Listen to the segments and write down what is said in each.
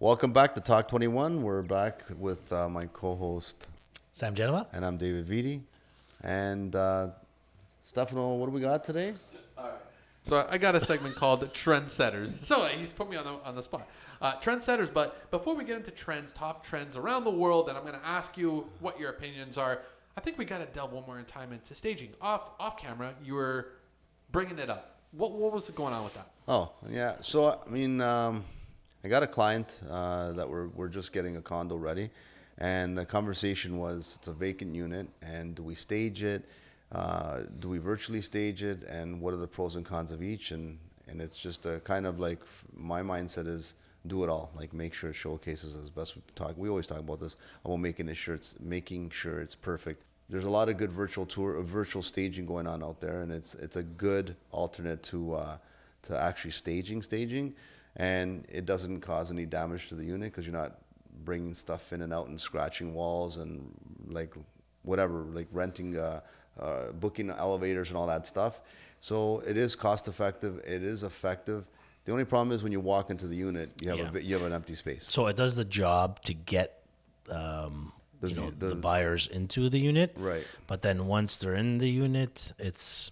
Welcome back to Talk 21. We're back with my co-host Sam Genova. and I'm David Vitti. And Stefano, what do we got today? All right. So I got a segment called Trendsetters. So he's put me on the spot. Trendsetters, but before we get into trends, top trends around the world, and I'm going to ask you what your opinions are, I think we got to delve one more time into staging. Off camera, you were bringing it up. What was going on with that? Oh, yeah. So, I mean, I got a client that we're just getting a condo ready. And the conversation was, it's a vacant unit, and do we stage it? Do we virtually stage it? And what are the pros and cons of each? And it's just a kind of like, my mindset is do it all. Like make sure it showcases as best we always talk about this, about making sure it's perfect. There's a lot of good virtual staging going on out there, and it's a good alternate to actually staging, and it doesn't cause any damage to the unit because you're not bringing stuff in and out and scratching walls and like whatever, like renting, booking elevators and all that stuff. So it is cost effective. It is effective. The only problem is when you walk into the unit, you have an empty space. So it does the job to get the buyers into the unit, right? But then once they're in the unit, it's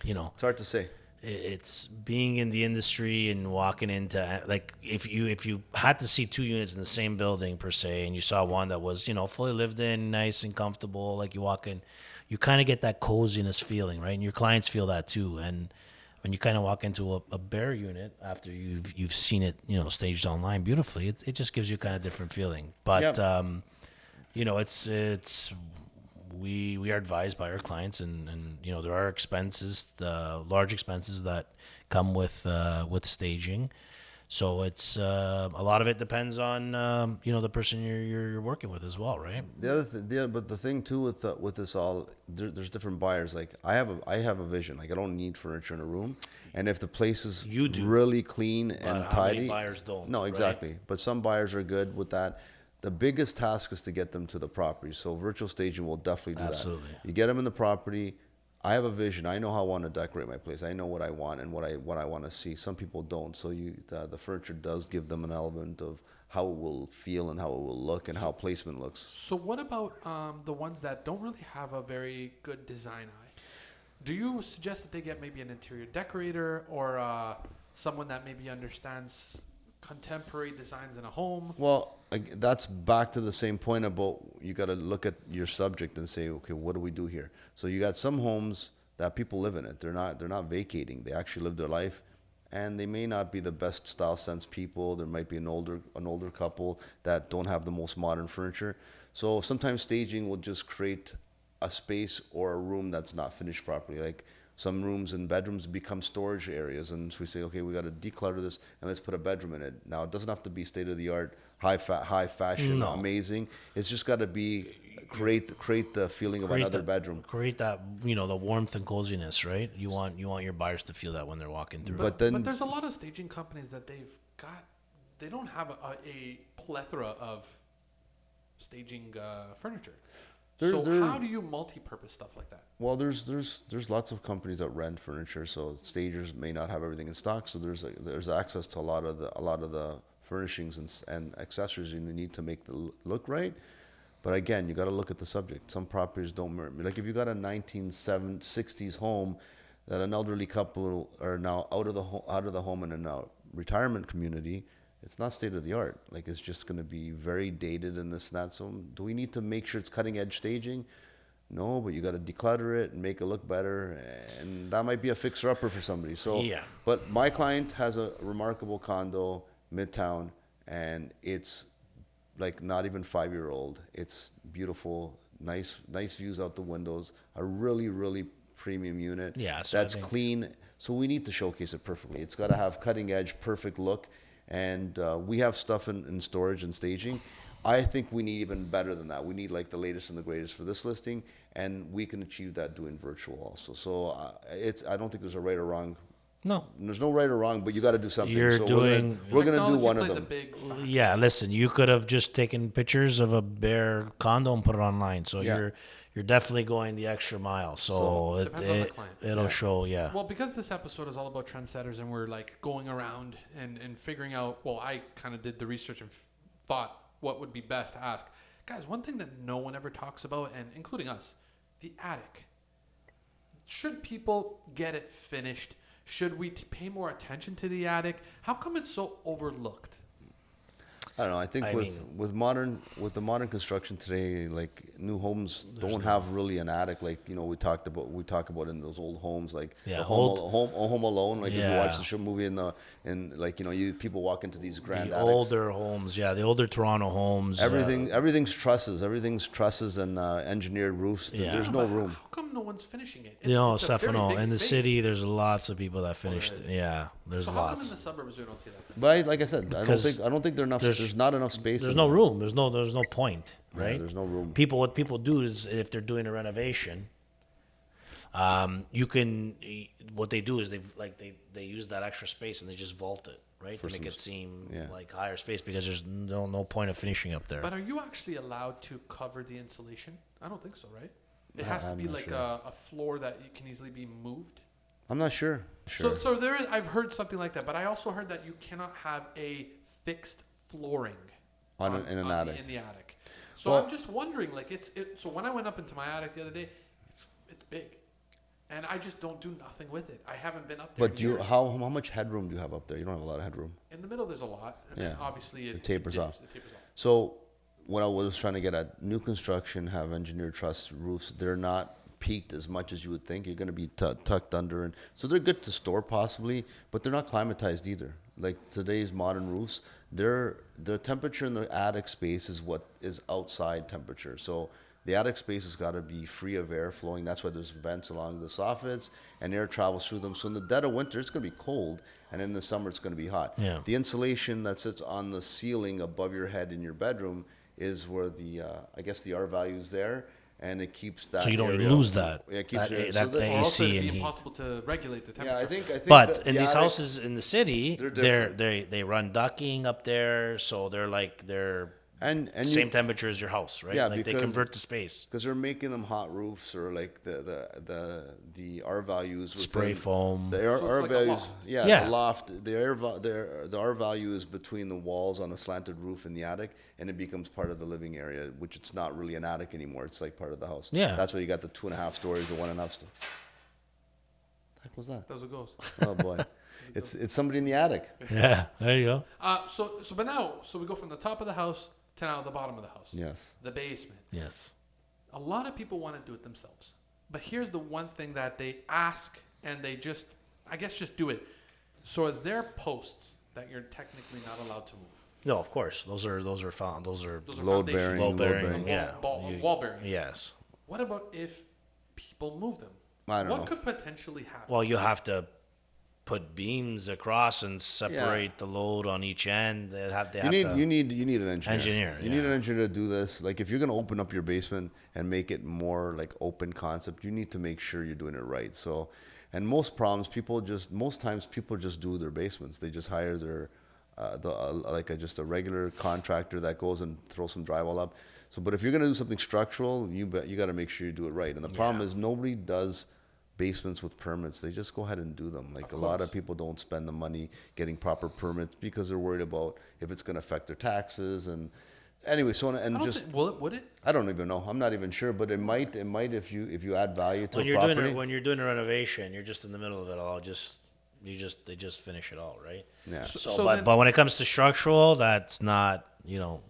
it's hard to say. It's being in the industry and walking into, like, if you had to see two units in the same building per se, and you saw one that was fully lived in, nice and comfortable, like you walk in, you kind of get that coziness feeling, right? And your clients feel that too. And when you kind of walk into a bare unit after you've seen it staged online beautifully, it just gives you kind of different feeling. But it's we are advised by our clients, and there are expenses, the large expenses that come with staging. So it's a lot of it depends on the person you're working with as well, right? But the thing too with this all, there's different buyers. Like I have a vision. Like I don't need furniture in a room, and if the place is really clean and how tidy, many buyers don't? No, exactly. Right? But some buyers are good with that. The biggest task is to get them to the property. So virtual staging will definitely do that. You get them in the property. I have a vision. I know how I want to decorate my place. I know what I want and what I want to see. Some people don't. So the furniture does give them an element of how it will feel and how it will look and how placement looks. So what about the ones that don't really have a very good design eye? Do you suggest that they get maybe an interior decorator or someone that maybe understands contemporary designs in a home? Well, that's back to the same point about you got to look at your subject and say, okay, what do we do here? So you got some homes that people live in it. They're not vacating. They actually live their life, and they may not be the best style sense people. There might be an older couple that don't have the most modern furniture. So sometimes staging will just create a space or a room that's not finished properly. Like some rooms and bedrooms become storage areas, and so we say, okay, we got to declutter this and let's put a bedroom in it. Now it doesn't have to be state of the art, high fashion, amazing. It's just got to be create the feeling of another bedroom. Create that the warmth and coziness, right? You want your buyers to feel that when they're walking through. But there's a lot of staging companies that they don't have a plethora of staging furniture. So how do you multi-purpose stuff like that? Well, there's lots of companies that rent furniture, so stagers may not have everything in stock. So there's access to a lot of the furnishings and accessories you need to make the look right. But again, you got to look at the subject. Some properties don't like if you got a 1960s home that an elderly couple are now out of the home and in a retirement community. It's not state of the art. Like it's just going to be very dated and this and that. So do we need to make sure it's cutting edge staging? No, but you got to declutter it and make it look better, and that might be a fixer upper for somebody. So, yeah. But my client has a remarkable condo midtown, and it's like not even 5-year-old. It's beautiful, nice views out the windows. A really premium unit. Yeah, so that's clean. So we need to showcase it perfectly. It's got to have cutting edge, perfect look. And we have stuff in storage and staging. I think we need even better than that. We need like the latest and the greatest for this listing, and we can achieve that doing virtual also. So I don't think there's a right or wrong. No, there's no right or wrong, but you got to do something. We're gonna do one of them. Yeah, listen, you could have just taken pictures of a bare condo and put it online. So you're definitely going the extra mile. So, Depends on the client. it'll show, yeah. Well, because this episode is all about trendsetters and we're like going around and figuring out, well, I kind of did the research and thought what would be best to ask. Guys, one thing that no one ever talks about, and including us, the attic. Should people get it finished? Should we pay more attention to the attic? How come it's so overlooked? I don't know. I think with the modern construction today, like new homes don't have really an attic. Like we talk about in those old homes, like the Home Alone. Like if you watch the show movie people walk into these grand attics. Older homes, the older Toronto homes. Everything's trusses. Everything's trusses and engineered roofs. Yeah. There's no room. How come no one's finishing it? Stefano, in the city, there's lots of people that finished. There's so lots. How come in the suburbs we don't see that? But like I said, I don't think there's not enough space. There's no room. There's no point, right? Yeah, there's no room. What people do is if they're doing a renovation, what they do is they use that extra space and they just vault it, right, to make it seem like higher space because there's no point of finishing up there. But are you actually allowed to cover the insulation? I don't think so, right? It has to be like a floor that can easily be moved. I'm not sure. So there is. I've heard something like that, but I also heard that you cannot have a fixed flooring in the attic. So I'm just wondering, so when I went up into my attic the other day, it's big, and I just don't do nothing with it. I haven't been up there. But how much headroom do you have up there? You don't have a lot of headroom. In the middle, there's a lot, and then obviously it tapers dips, off. It tapers off. So what I was trying to get at, new construction have engineered truss roofs. They're not peaked as much as you would think. You're going to be tucked under, and so they're good to store possibly, but they're not climatized either. Like today's modern roofs, the temperature in the attic space is what is outside temperature. So the attic space has got to be free of air flowing. That's why there's vents along the soffits and air travels through them. So in the dead of winter, it's going to be cold, and in the summer, it's going to be hot. Yeah. The insulation that sits on the ceiling above your head in your bedroom is where the R value is there. And it keeps that. So you don't area lose that. Yeah, it keeps that Also, AC it'd and be heat. impossible to regulate the temperature. Yeah, I think. But in the these attic, houses in the city, They're they run ducting up there, so they're and same temperature as your house, right? Yeah, like they convert the space. because they're making them hot roofs or like the R values within, Spray foam. The R, So it's R like a values, loft. the loft. The R value is between the walls on a slanted roof in the attic, and it becomes part of the living area, which it's not really an attic anymore. It's like part of the house. Yeah. That's why you got the 2.5 stories, the 1.5 stories. What the heck was that? That was a ghost. Oh boy, it's somebody in the attic. Yeah, there you go. So we go from the top of the house to now the bottom of the house. Yes. The basement. Yes. A lot of people want to do it themselves. But here's the one thing that they ask and they just do it. So is there posts that you're technically not allowed to move? No, of course. Those are found. Those are Load bearing. load bearing. Yeah. Wall bearings. Yes. What about if people move them? I don't know. What could potentially happen? Well, you have to put beams across and separate the load on each end. You need an engineer. You need yeah. an engineer to do this. Like if you're going to open up your basement and make it more like open concept, you need to make sure you're doing it right. So, and most times people just do their basements. They just hire their just a regular contractor that goes and throws some drywall up. So, but if you're going to do something structural, you got to make sure you do it right. And the problem is nobody does basements with permits. They just go ahead and do them. Like a lot of people don't spend the money getting proper permits because they're worried about if it's going to affect their taxes. And anyway, would it? I don't even know. I'm not even sure, but it might if you add value to a property. When you're doing a renovation, you're just in the middle of it all. They just finish it all, right? Yeah. But when it comes to structural, that's not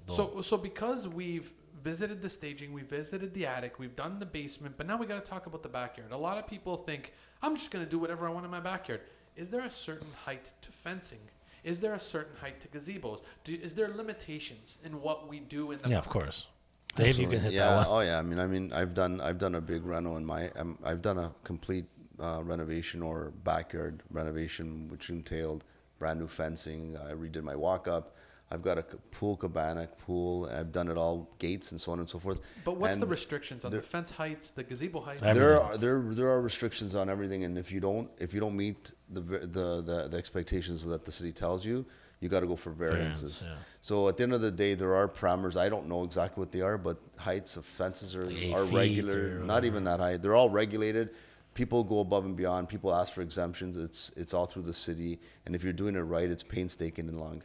So because we've visited the staging, we visited the attic, we've done the basement, but now we got to talk about the backyard. A lot of people think, I'm just going to do whatever I want in my backyard. Is there a certain height to fencing? Is there a certain height to gazebos? Is there limitations in what we do in the of course. Dave, you can hit that one. Oh yeah. I mean, I've done a big reno in my. I've done a complete renovation or backyard renovation, which entailed brand new fencing. I redid my walk up. I've got a cabana pool. I've done it all, gates and so on and so forth. But what's the restrictions on the fence heights, the gazebo heights? There are restrictions on everything, and if you don't meet the expectations that the city tells you, you got to go for variances. Yeah. So at the end of the day, there are parameters. I don't know exactly what they are, but heights of fences are, Like 8 are feet regular. or Not even that high. They're all regulated. People go above and beyond. People ask for exemptions. It's all through the city, and if you're doing it right, it's painstaking and long,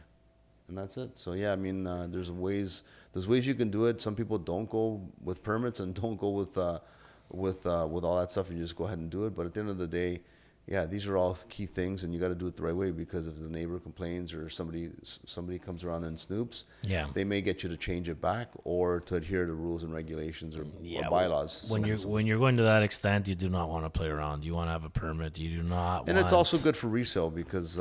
and that's it. So yeah, I mean, there's ways you can do it. Some people don't go with permits and don't go with all that stuff, and you just go ahead and do it. But at the end of the day, yeah, these are all key things, and you got to do it the right way, because if the neighbor complains or somebody comes around and snoops, Yeah. they may get you to change it back or to adhere to rules and regulations or Yeah, bylaws. When you're going to that extent, you do not want to play around. You want to have a permit. You do not. And want... it's also good for resale, because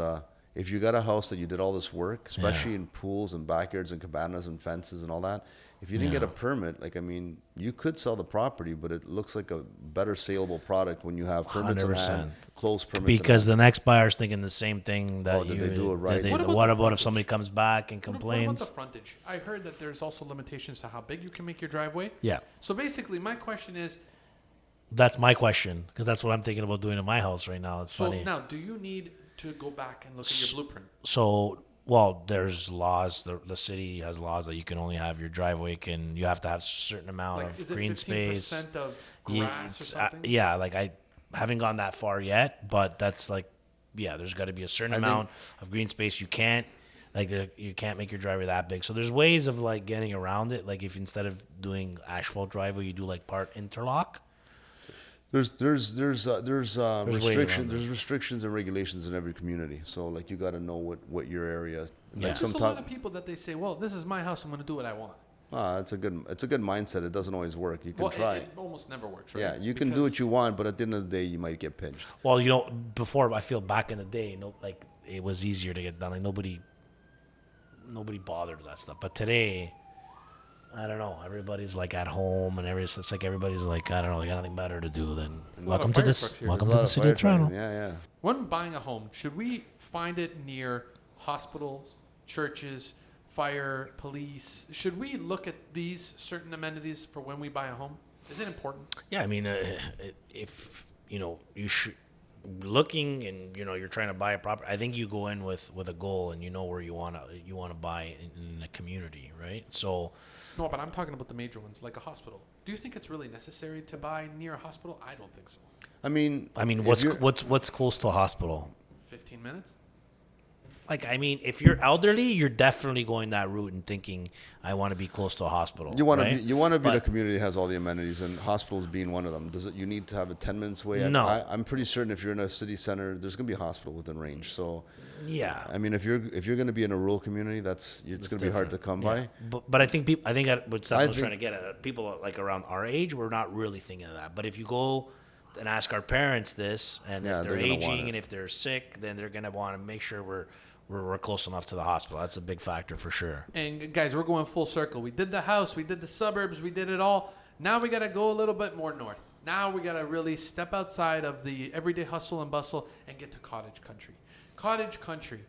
if you got a house that you did all this work, especially Yeah. in pools and backyards and cabanas and fences and all that, if you didn't get a permit, like, I mean, you could sell the property, but it looks like a better saleable product when you have permits in 100%. hand, close permits Because in hand. the next buyer's thinking the same thing that Did you they do it right? What about What the about if frontage? somebody comes back and What about complains? the frontage? I heard that there's also limitations to how big you can make your driveway. Yeah, So basically, my question is, that's my question, because that's what I'm thinking about doing in my house right now. It's so funny. now, do you need to go back and look at your blueprint? So, well, there's laws. The city has laws that you can only have your driveway you have to have a certain amount Like, of is it green 15% space. of Yeah, grass or it's, something? yeah, like I haven't gone that far yet, but that's like, yeah, there's got to be a certain amount of green space. You can't you can't make your driveway that big. So there's ways of like getting around it. Like if instead of doing asphalt driveway, you do like part interlock. There's ways around restrictions and regulations in every community. So like, you got to know what your area. Yeah. Like There's a lot of people that they say, well, this is my house, I'm going to do what I want. it's a good mindset. It doesn't always work. You can Well, try. it almost never works, right? Yeah, you can do Because- what you want, but at the end of the day, you might get pinched. Well, before I feel back in the day, like it was easier to get done. Like nobody bothered with that stuff. But today, I don't know. Everybody's like at home, and it's like everybody's like, I don't know, they got nothing better to do than a lot welcome of to fire this. trucks here. Welcome There's to a the lot city of of firefighting. Toronto. Yeah, yeah. When buying a home, should we find it near hospitals, churches, fire, police? Should we look at these certain amenities for when we buy a home? Is it important? Yeah, I mean, if you should looking and you're trying to buy a property, I think you go in with a goal and where you want to buy in a community, right? So. No, but I'm talking about the major ones, like a hospital. Do you think it's really necessary to buy near a hospital? I don't think so. I mean, if what's close to a hospital? 15 minutes? Like, I mean, if you're elderly, you're definitely going that route and thinking, I want to be close to a hospital. You want right? to be in a But- community that has all the amenities, and hospitals being one of them. You need to have a 10 minutes away? No. I'm pretty certain if you're in a city center, there's going to be a hospital within range. So, Yeah. I mean, if you're going to be in a rural community, it's going to be hard to come by. But I think what Steph was think- trying to get at, people like around our age, we're not really thinking of that. But if you go and ask our parents this, and Yeah, if they're they're gonna want aging it. and if they're sick, then they're going to want to make sure we're close enough to the hospital. That's a big factor for sure. And guys, we're going full circle. We did the house, we did the suburbs, we did it all. Now we got to go a little bit more north. Now we got to really step outside of the everyday hustle and bustle and get to cottage country. Cottage country.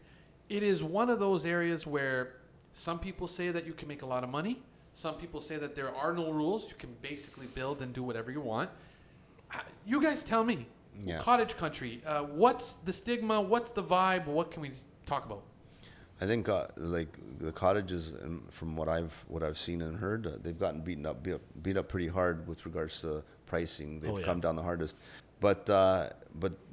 It is one of those areas where some people say that you can make a lot of money. Some people say that there are no rules. You can basically build and do whatever you want. You guys tell me. Yeah. Cottage country. What's the stigma? What's the vibe? What can we talk about? I think like the cottages, from what I've seen and heard, they've gotten beat up pretty hard with regards to pricing. They've come down the hardest. But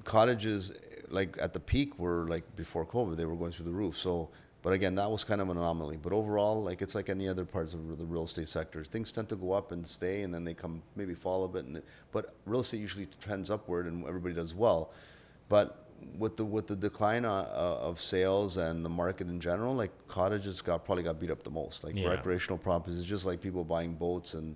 cottages, like at the peak, were like before COVID, they were going through the roof. So, but again, that was kind of an anomaly. But overall, like it's like any other parts of the real estate sector. Things tend to go up and stay, and then they maybe fall a bit. But real estate usually trends upward, and everybody does well. But with the decline of sales and the market in general, like cottages probably got beat up the most. Like recreational properties, it's just like people buying boats and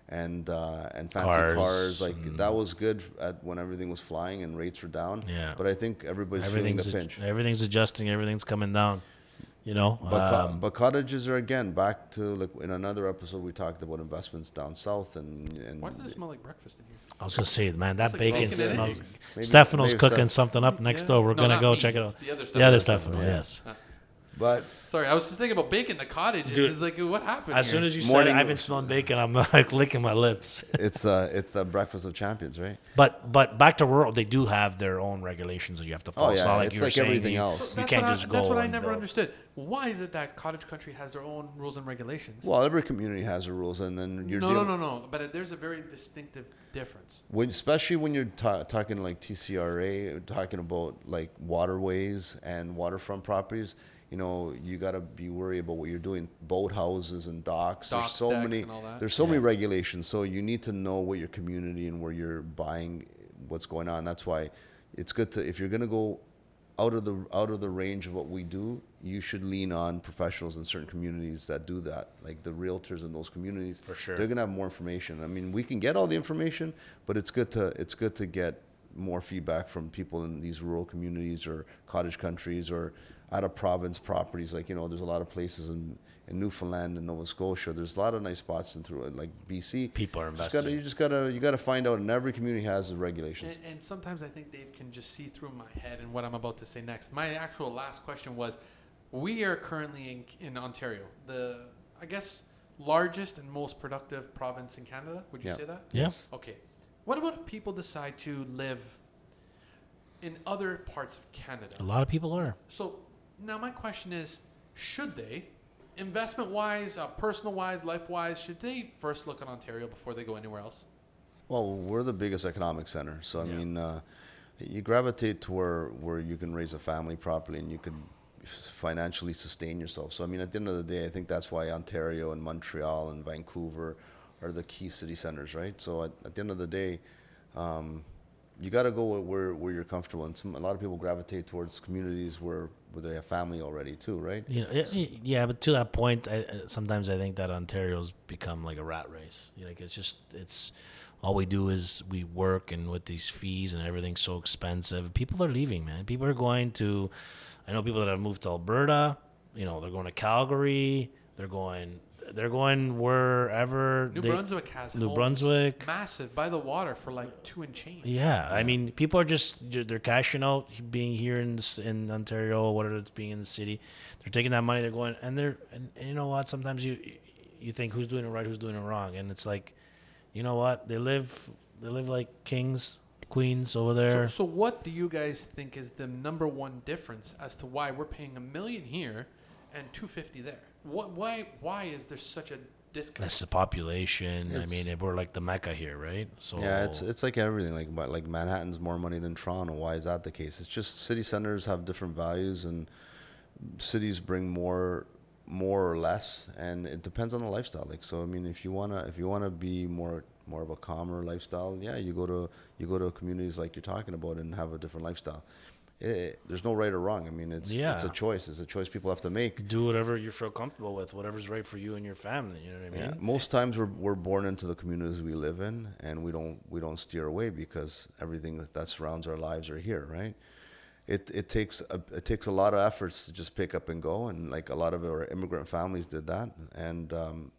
fancy cars. Like that was good when everything was flying and rates were down. Yeah. But I think everybody's feeling the pinch. Everything's adjusting. Everything's coming down. But cottages are, again, back to, like, in another episode we talked about investments down south and Why does it smell like breakfast in here? I was gonna say, man, that It's like bacon bacon and smells. eggs. Maybe- Stefano's maybe cooking Steph- something up next Yeah. door. We're No, gonna not go me. check it It's out. the other The other Stefano. Stefano, Yeah. yes. But Sorry, I was just thinking about bacon, the cottage. Dude, It's like, what happened As here? soon as you said Morning- it, I've been smelling bacon. I'm like licking my lips. it's the breakfast of champions, right? But back to rural, they do have their own regulations that you have to follow. Oh, It's yeah, not like it's you were like saying everything you, else. You That's can't what just go. That's what I and never build. understood. Why is it that cottage country has their own rules and regulations? Well, every community has the rules, and then you're No. But there's a very distinctive difference. especially when you're talking like TCRA, talking about like waterways and waterfront properties. You know, you got to be worried about what you're doing. Boat houses and docks. Docks, There's so decks, many. and all that. There's so many regulations. So you need to know what your community and where you're buying, what's going on. That's why it's good to, if you're going to go out of the range of what we do, you should lean on professionals in certain communities that do that, like the realtors in those communities. For sure. They're gonna have more information. I mean, we can get all the information, but it's good to get more feedback from people in these rural communities or cottage countries or out of province properties. Like, you know, there's a lot of places in Newfoundland and Nova Scotia. There's a lot of nice spots in through it, like BC. People are You just gotta find out, and every community has the regulations. And sometimes I think Dave can just see through my head and what I'm about to say next. My actual last question was, we are currently in Ontario, the, I guess, largest and most productive province in Canada. Would you Yeah. say that? Yes. Okay. What about if people decide to live in other parts of Canada? A lot of people are. So now my question is, should they, investment-wise, personal-wise, life-wise, should they first look at Ontario before they go anywhere else? Well, we're the biggest economic center, so I mean, you gravitate to where you can raise a family properly and you can financially sustain yourself. So I mean, at the end of the day, I think that's why Ontario and Montreal and Vancouver are the key city centers, right? So at the end of the day, you got to go where you're comfortable, and a lot of people gravitate towards communities where they have family already too, right? You know, yeah, but to that point, sometimes I think that Ontario's become like a rat race. You know, like it's all we do is we work, and with these fees and everything's so expensive, people are leaving, man. People are going to. I know people that have moved to Alberta. You know, they're going to Calgary. They're going wherever. New Brunswick has New homes Brunswick. massive by the water for like $2 and change. Yeah, I mean, people are they're cashing out being here in Ontario, whatever it's being in the city. They're taking that money, they're going, and you know what? Sometimes you think who's doing it right, who's doing it wrong, and it's like, you know what? They live like kings, queens over there. So what do you guys think is the number one difference as to why we're paying $1 million here and $250 there? Why is there such a disconnect? That's the population. I mean, we're like the Mecca here, right? So Yeah, it's like everything. Like Manhattan's more money than Toronto. Why is that the case? It's just city centers have different values, and cities bring more or less, and it depends on the lifestyle. Like, so I mean, if you wanna be more of a calmer lifestyle, yeah, you go to communities like you're talking about and have a different lifestyle. There's no right or wrong. I mean, it's a choice. It's a choice people have to make. do whatever you feel comfortable with, whatever's right for you and your family. You know what I mean? Yeah. Most times we're born into the communities we live in, and we don't steer away because everything that surrounds our lives are here, right? It takes a lot of efforts to just pick up and go, and like a lot of our immigrant families did that, and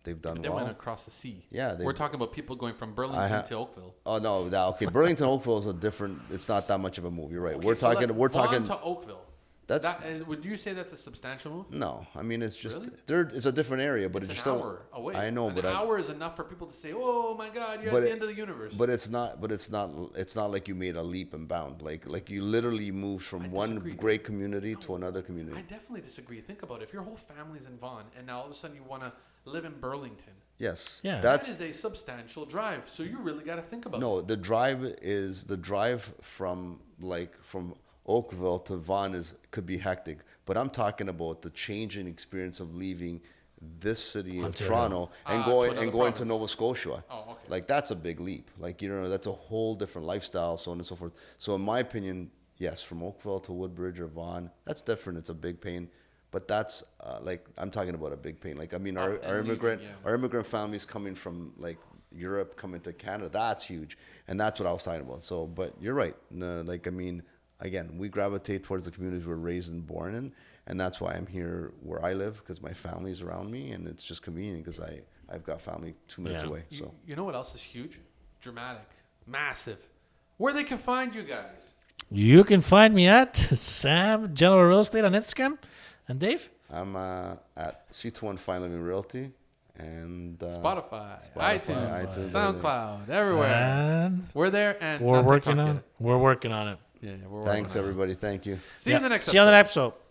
they've done They well. went across the sea. Yeah, we're talking about people going from Burlington to Oakville. Oh no, okay. Burlington Oakville is a different. It's not that much of a move. You're right. Okay, We're so talking. like We're Vaughan talking. to Oakville. Would you say that's a substantial move? No, I mean it's just Really? it's a different area, but It's it's an still hour away. I know, an but hour is enough for people to say, "Oh my God, you're But at the it- end of the universe." But it's not. It's not like you made a leap and bound. Like you literally moved from one disagree. great community to another community. I definitely disagree. Think about it. If your whole family's in Vaughan and now all of a sudden you want to live in Burlington, Yes. Yeah. that is a substantial drive. So you really got to think about it. No, the drive from Oakville to Vaughan could be hectic, but I'm talking about the change in experience of leaving this city of Ontario. Toronto and To going another to province. Nova Scotia. Oh, okay. Like that's a big leap. Like that's a whole different lifestyle, so on and so forth. So in my opinion, yes, from Oakville to Woodbridge or Vaughan, that's different. It's a big pain. But that's like I'm talking about a big pain. Like I mean, our immigrant families coming from like Europe coming to Canada, that's huge, and that's what I was talking about. So, but you're right. No, like I mean, again, we gravitate towards the communities we're raised and born in, and that's why I'm here where I live because my family's around me, and it's just convenient because I've got family 2 minutes Yeah. away. So You know what else is huge? Dramatic. Massive. Where they can find you guys. You can find me at Sam General Real Estate on Instagram. And Dave? I'm at C21 Fine Living Realty and Spotify, Spotify, iTunes, iTunes, SoundCloud, everywhere. And We're there, and we're not working TikTok on yet. it. We're working on it. Yeah, we're working thanks on it. everybody. Thank you. See you in the next See you on the episode. next episode.